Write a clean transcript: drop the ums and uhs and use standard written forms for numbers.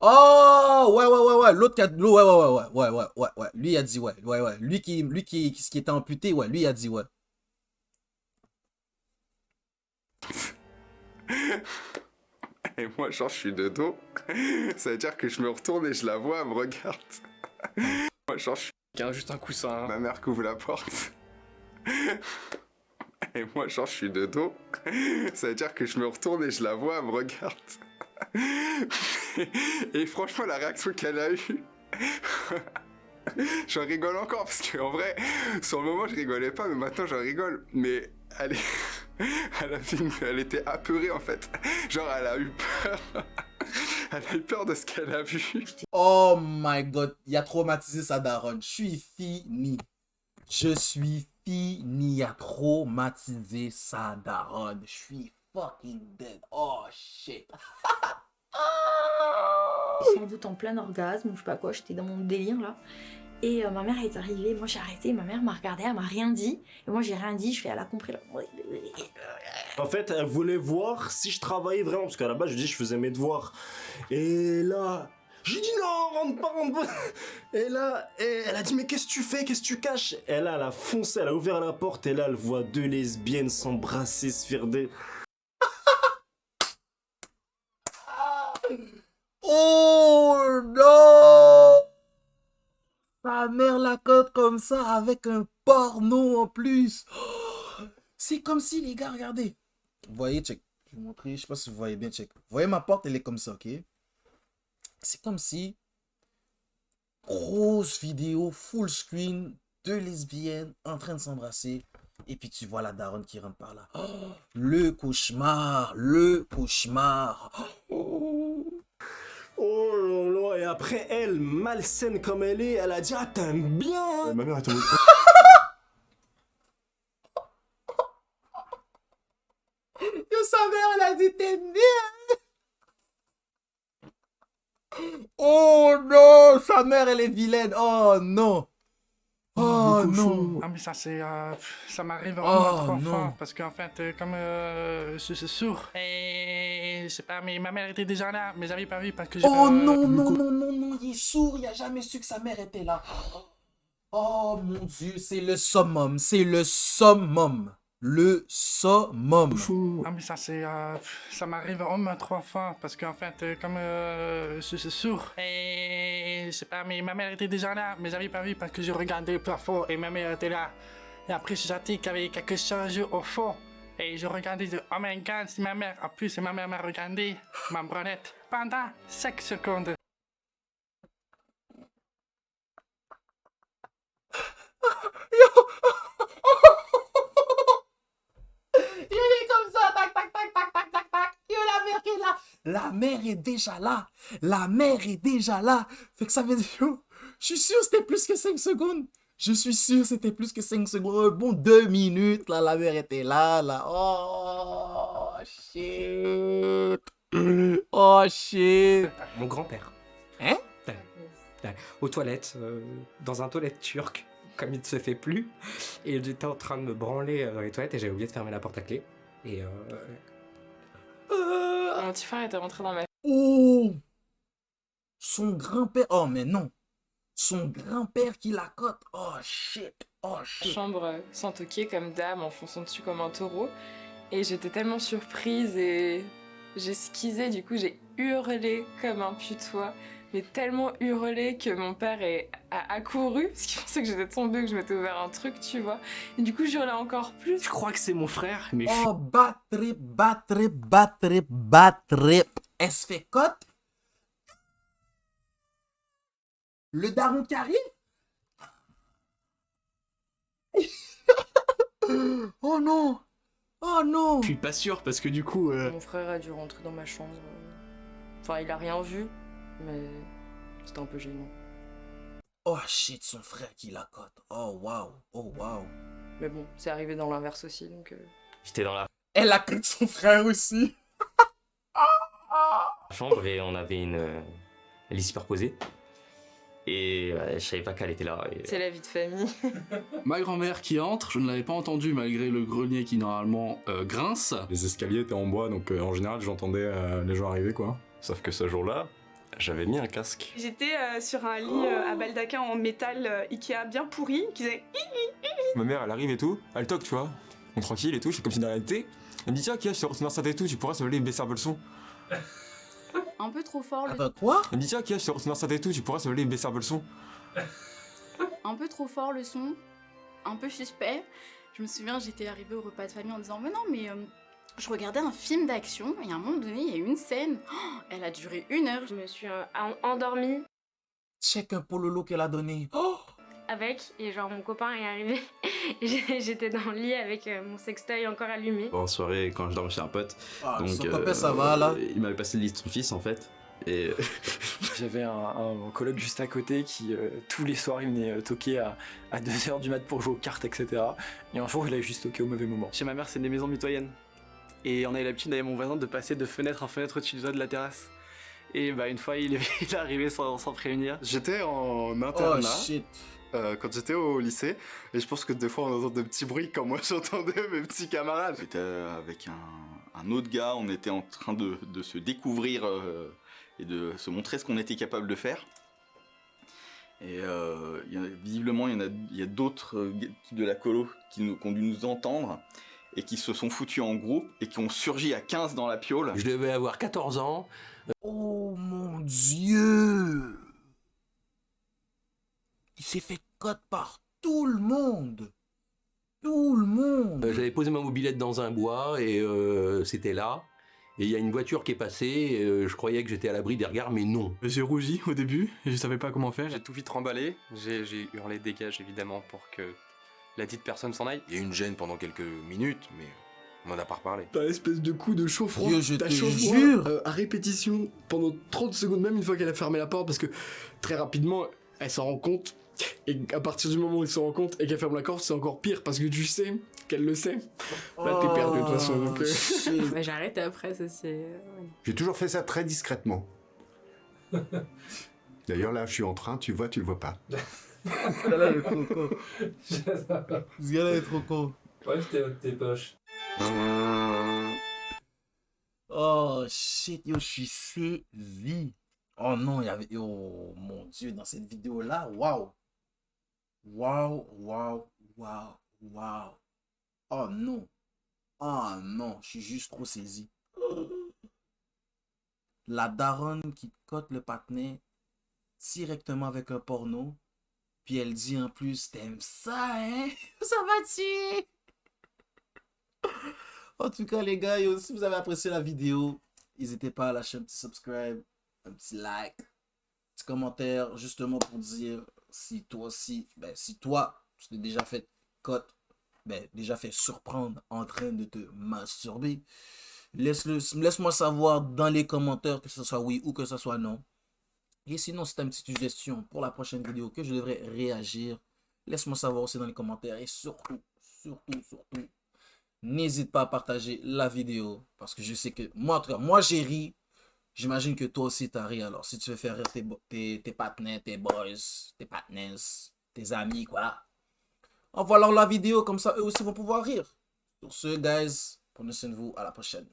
Oh, ouais. L'autre qui a. Ouais. Lui, il a dit ouais. Lui qui était amputé, ouais. Lui, il a dit ouais. Et moi, genre, je suis de dos. Ça veut dire que je me retourne et je la vois, elle me regarde. Moi, genre, je suis... Juste un coussin. Ma mère couvre la porte. Et moi, genre, je suis de dos. Ça veut dire que je me retourne et je la vois, elle me regarde. Et franchement, la réaction qu'elle a eue... J'en rigole encore, parce qu'en vrai, sur le moment, je rigolais pas, mais maintenant, j'en rigole. Mais elle est... Elle était apeurée, en fait. Genre, elle a eu peur. Elle a eu peur de ce qu'elle a vu. Oh my god, il a traumatisé sa daronne. Je suis fini. Il a traumatisé sa daronne. Je suis fucking dead. Oh shit. Sans doute en plein orgasme, ou je sais pas quoi, j'étais dans mon délire là. Et ma mère est arrivée, moi j'ai arrêté, ma mère m'a regardée, elle m'a rien dit. Et moi j'ai rien dit, je fais, elle a compris là. En fait, elle voulait voir si je travaillais vraiment, parce qu'à la base, je dis je faisais mes devoirs. Et là, j'ai dit non, rentre pas. Et là, elle a dit mais qu'est-ce que tu fais, qu'est-ce que tu caches? Et là, elle a foncé, elle a ouvert la porte, et là, elle voit deux lesbiennes s'embrasser, se faire des... Oh non! Sa mère la cote comme ça avec un porno en plus. Oh, c'est comme si les gars, regardez. Vous voyez, check. Je vais vous montrer, je sais pas si vous voyez bien, check. Vous voyez ma porte, elle est comme ça, ok? C'est comme si grosse vidéo, full screen, deux lesbiennes en train de s'embrasser. Et puis tu vois la daronne qui rentre par là. Oh, le cauchemar, le cauchemar. Oh là là, et après elle, malsaine comme elle est, elle a dit ah t'aimes bien. Ma mère est tombée. Et sa mère, elle a dit t'aimes bien. Oh non, sa mère, elle est vilaine. Oh non. Oh non. Ah mais ça c'est ça m'arrive Oh, vraiment trop non. fort parce qu'en fait comme je suis sourd et je sais pas mais ma mère était déjà là mais j'avais pas vu parce que Oh non, il est sourd, il a jamais su que sa mère était là. Oh mon Dieu, c'est le summum, le summum. Ah mais ça c'est ça m'arrive vraiment trop fort parce qu'en fait comme je suis sourd et je sais pas mais ma mère était déjà là mais j'avais pas vu parce que je regardais le plafond et ma mère était là et après je sentais qu'il y avait quelque chose au fond et je regardais de oh my god c'est ma mère en plus ma mère m'a regardé ma branlette pendant 5 secondes. Il est comme ça, tac, tac, tac, tac, tac, tac, tac. Yo, la mère qui est là. La mère est déjà là. La mère est déjà là. Fait que ça veut dire, yo, je suis sûr que c'était plus que 5 secondes. Je suis sûr que c'était plus que 5 secondes. Un bon 2 minutes, là, la mère était là, là. Oh, shit. Oh, shit. Mon grand-père. Hein? Aux toilettes, dans un toilette turc, comme il ne se fait plus. Et j'étais en train de me branler dans les toilettes et j'avais oublié de fermer la porte à clé. Et Mon petit frère était rentré dans ma... Oh! Son grand-père. Oh, mais non. Son grand-père qui la cote. Oh, shit. Oh, shit. chambre sans toquer comme dame en fonçant dessus comme un taureau. Et j'étais tellement surprise et j'ai skisé, du coup j'ai hurlé comme un putois. Mais tellement hurlé que mon père a accouru parce qu'il pensait que j'étais tombée, que je m'étais ouvert un truc, tu vois. Et du coup j'hurlais encore plus. Je crois que c'est mon frère mais Oh, bad trip. Elle se fait cote. Le daron qui arrive. Oh non. Oh non. je suis pas sûr parce que du coup Mon frère a dû rentrer dans ma chambre. Enfin, il a rien vu, mais c'était un peu gênant. Oh shit, son frère qui la cote. Oh wow. Oh wow. Mais bon, c'est arrivé dans l'inverse aussi, donc... j'étais dans la Elle a cote son frère aussi. chambre et on avait une lit superposée. Et je savais pas qu'elle était là. Et... C'est la vie de famille. Ma grand-mère qui entre, je ne l'avais pas entendu malgré le grenier qui normalement grince. Les escaliers étaient en bois, donc en général j'entendais les gens arriver quoi. Sauf que ce jour-là, J'avais mis un casque. J'étais sur un lit à baldaquin en métal Ikea bien pourri qui faisait. Ma mère, elle arrive et tout, elle toque, tu vois. On est tranquille et tout, je fais comme si de rien n'était. Elle me dit, tiens, Kia, je te retourne enceinte et tout, tu pourras se lever et baisser un peu le son. Un peu trop fort le quoi? Elle me dit, tiens, Kia, je te retourne enceinte et tout, tu pourras se lever et baisser un peu le son. Un peu trop fort le son, un peu suspect. Je me souviens, j'étais arrivée au repas de famille en disant mais non mais je regardais un film d'action et à un moment donné il y a eu une scène, elle a duré 1 heure. Je me suis endormie Check un pololo qu'elle a donné. avec et genre mon copain est arrivé. J'étais dans le lit avec mon sextoy encore allumé. En soirée, quand je dormais chez un pote, donc son copain, ça va là. Il m'avait passé le lit de son fils en fait. Et j'avais un coloc juste à côté qui tous les soirs il venait toquer à 2h du mat pour jouer aux cartes, etc. Et un jour il a juste toqué au mauvais moment. Chez ma mère c'est des maisons mitoyennes. Et on avait l'habitude d'aller mon voisin de passer de fenêtre en fenêtre au-dessus du toit de la terrasse. Et bah une fois il est arrivé sans prévenir. J'étais en internat quand j'étais au lycée et je pense que des fois on entend de petits bruits comme moi j'entendais mes petits camarades. J'étais avec un autre gars, on était en train de se découvrir et de se montrer ce qu'on était capable de faire. Et visiblement il y a d'autres de la colo qui ont dû nous entendre et qui se sont foutus en groupe et qui ont surgi à 15 dans la piole. Je devais avoir 14 ans. Oh mon Dieu! Il s'est fait cote par tout le monde! Tout le monde! J'avais posé ma mobilette dans un bois et c'était là. Et il y a une voiture qui est passée, je croyais que j'étais à l'abri des regards, mais non. J'ai rougi au début, et je savais pas comment faire. J'ai tout vite remballé, j'ai hurlé dégage évidemment pour que la dite personne s'en aille. Il y a eu une gêne pendant quelques minutes, mais on en a pas reparlé. T'as une espèce de coup de chaud-froid. Dieu, je te jure. À répétition, pendant 30 secondes, même une fois qu'elle a fermé la porte, parce que très rapidement, elle s'en rend compte. Et à partir du moment où elle s'en rend compte et qu'elle ferme la porte, c'est encore pire, parce que tu sais qu'elle le sait. Là, t'es perdu de toute façon. Donc, Bah, j'ai arrêté après, ça c'est... J'ai toujours fait ça très discrètement. D'ailleurs, là, je suis en train, tu le vois pas. Ce gars-là est trop con. Ce gars-là est trop con. Ouais, tes poches. Oh shit, yo, je suis saisi. Oh non, il y avait... Oh mon Dieu, dans cette vidéo-là, waouh. Waouh, waouh, waouh, waouh. Oh non. Oh non, je suis juste trop saisi. La daronne qui cote le patinet directement avec un porno. Puis elle dit en plus, t'aimes ça, hein? Ça va tuer. En tout cas, les gars, yo, si vous avez apprécié la vidéo, n'hésitez pas à lâcher un petit subscribe, un petit like, un petit commentaire, justement pour dire si toi aussi, si toi, tu t'es déjà fait cote, déjà fait surprendre en train de te masturber. Laisse-moi savoir dans les commentaires que ce soit oui ou que ce soit non. Et sinon, si tu as une petite suggestion pour la prochaine vidéo que je devrais réagir, laisse-moi savoir aussi dans les commentaires. Et surtout, n'hésite pas à partager la vidéo. Parce que je sais que moi, en tout cas, moi j'ai ri. J'imagine que toi aussi t'as ri. Alors, si tu veux faire rire tes partenaires, tes boys, tes partners, tes amis, quoi. Envoie leur la vidéo, comme ça eux aussi vont pouvoir rire. Sur ce, guys, prenez soin de vous. À la prochaine.